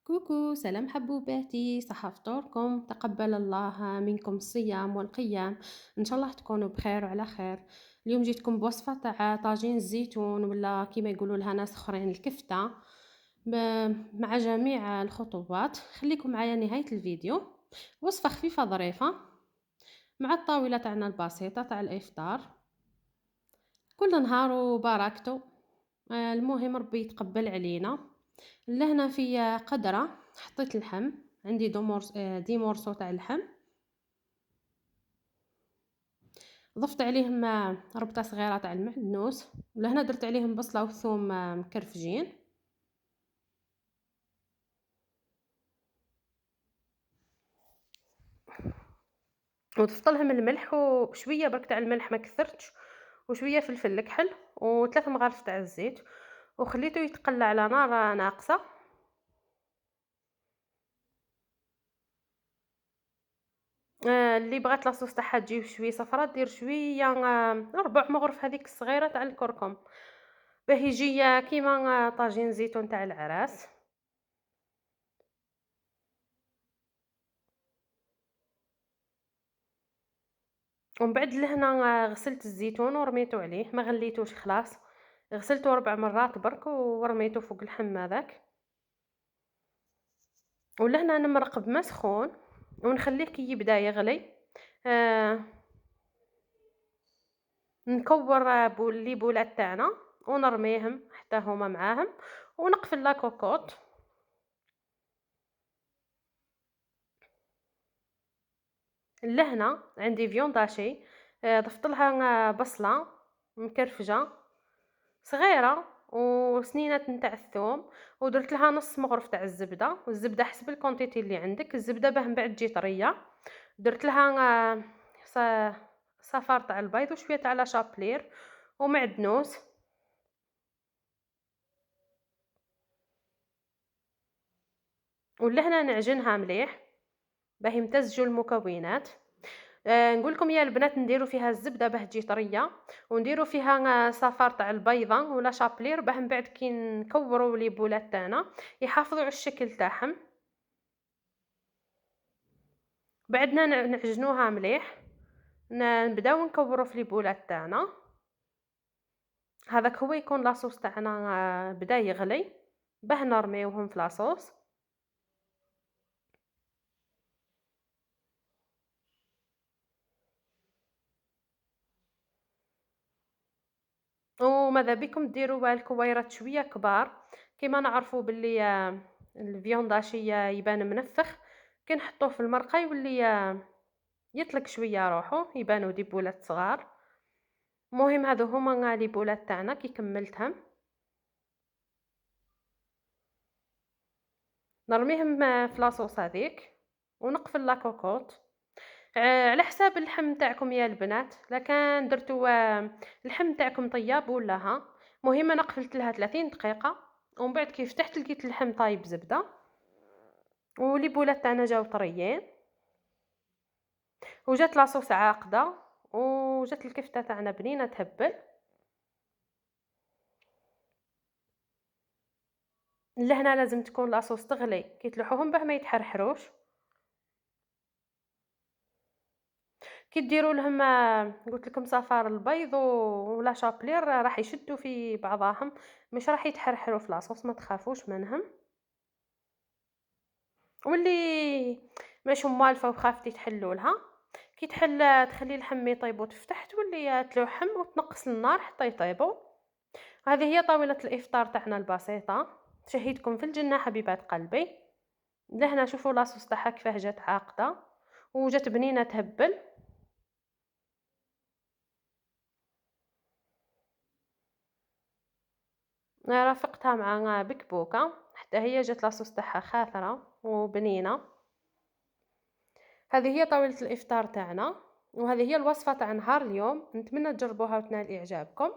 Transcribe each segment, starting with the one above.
كوكو، سلام حبوباتي، صحة فطوركم، تقبل الله منكم الصيام والقيام. ان شاء الله تكونوا بخير وعلى خير. اليوم جيتكم بوصفة تاع طاجين الزيتون، ولا كيما يقولوا لها ناس اخرين الكفتة، مع جميع الخطوات. خليكم معايا نهاية الفيديو. وصفة خفيفة ظريفة مع الطاولة تاعنا البسيطة تاع الافطار. كل نهار وبركته. المهم ربي يتقبل علينا. لهنا في قدرة حطيت اللحم. عندي دي مورسو تاع اللحم. ضفت عليهم ربطة صغيرة تاع المعدنوس. ولهنا درت عليهم بصلة وثوم مكرفجين. وضفت لهم الملح وشوية برك تاع الملح ما كثرتش، وشوية فلفل الكحل، وثلاث مغارف تاع الزيت، وخليته يتقلى على نار ناقصة. اللي بغات لاصوص تاعها تجي شويه صفرا دير شويه ربع مغرف هذيك الصغيره تاع الكركم، باه يجي كيما طاجين زيتون تاع العراس. ومن بعد لهنا غسلت الزيتون ورميته عليه، ما غليتوش خلاص، غسلته 4 مرات برك ورميته فوق اللحم هذاك. ولهنا نمرق بما سخون ونخليه كي يبدا يغلي. آه نكور بولات تاعنا ونرميهم حتى هما معاهم، ونقفل لا كوكوط. لهنا عندي فيونداشي، ضفت لها بصلة مكرفجة صغيرة وسنينات نتاع الثوم، ودرت لها نص مغرف تاع الزبدة، والزبدة حسب الكونتيتي اللي عندك، الزبدة باه من بعد تجي طرية. درت لها صفار تاع البيض وشويه تاع لا شابلير ومعدنوس. ولهنا نعجنها مليح باه يمتزجوا المكونات. نقول لكم يا البنات نديروا فيها الزبده باه تجي طريه، ونديروا فيها صفار تاع البيضه ولا شابلير باه من بعد كي نكوروا لي بولات تاعنا يحافظوا على الشكل تاعهم. بعدنا نعجنوها مليح، نبداو نكوروا في لي بولات تاعنا. هذاك هو يكون لاصوص تاعنا بدا يغلي، باه نرميوهم في لاصوص. وماذا بكم ديروا الكويرات شويه كبار، كيما نعرفوا باللي الفيونداشي يبان منفخ، كي نحطوه في المرقه يولي يطلق شويه روحو، يبانوا دي بولات صغار. المهم هذو هما لي بولات تاعنا كي كملتهم نرميهم في لاصوص هذيك ونقفل لا كوكوط. على حساب اللحم تاعكم يا البنات، لكان درتو اللحم تاعكم طياب ولا ها. مهم انا قفلت لها 30 دقيقه، ومن بعد كي فتحت لقيت اللحم طايب زبده، ولي بولات تاعنا جاو طريين، وجات لاصوص عاقده، وجات الكفته تاعنا بنينه تهبل. لهنا لازم تكون لاصوص تغلي كي تلوحوهم باه ما يتحرحروش. كي ديروا لهم قلت لكم صفار البيض ولا شابلير راح يشدوا في بعضاهم، مش راح يتحرحروا في لاصوص، ما تخافوش منهم. واللي ماشي موالفه وخافتي تحلولها، كي تخلي اللحم يطيب وتفتح تولي تلوحهم وتنقص النار حتى يطيبوا. هذه هي طاولة الإفطار تاعنا البسيطة، تشهيتكم في الجنة حبيبات قلبي. لهنا شوفوا لاصوص تاعها كيفاه جات عاقدة وجات بنينة تهبل. رافقتها مع بكبوكة حتى هي جات لاصوص تاعها خاثرة وبنينة. هذه هي طاولة الإفطار تاعنا، وهذه هي الوصفة تاع نهار اليوم، نتمنى تجربوها وتنال إعجابكم.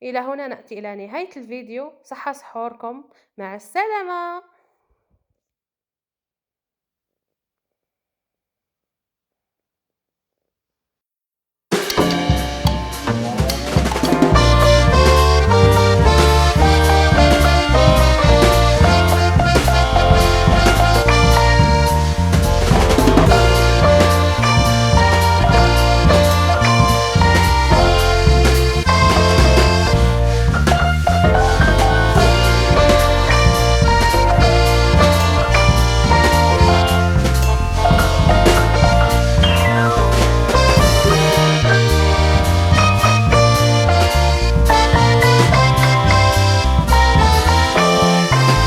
إلى هنا نأتي إلى نهاية الفيديو، صحة سحوركم، مع السلامة.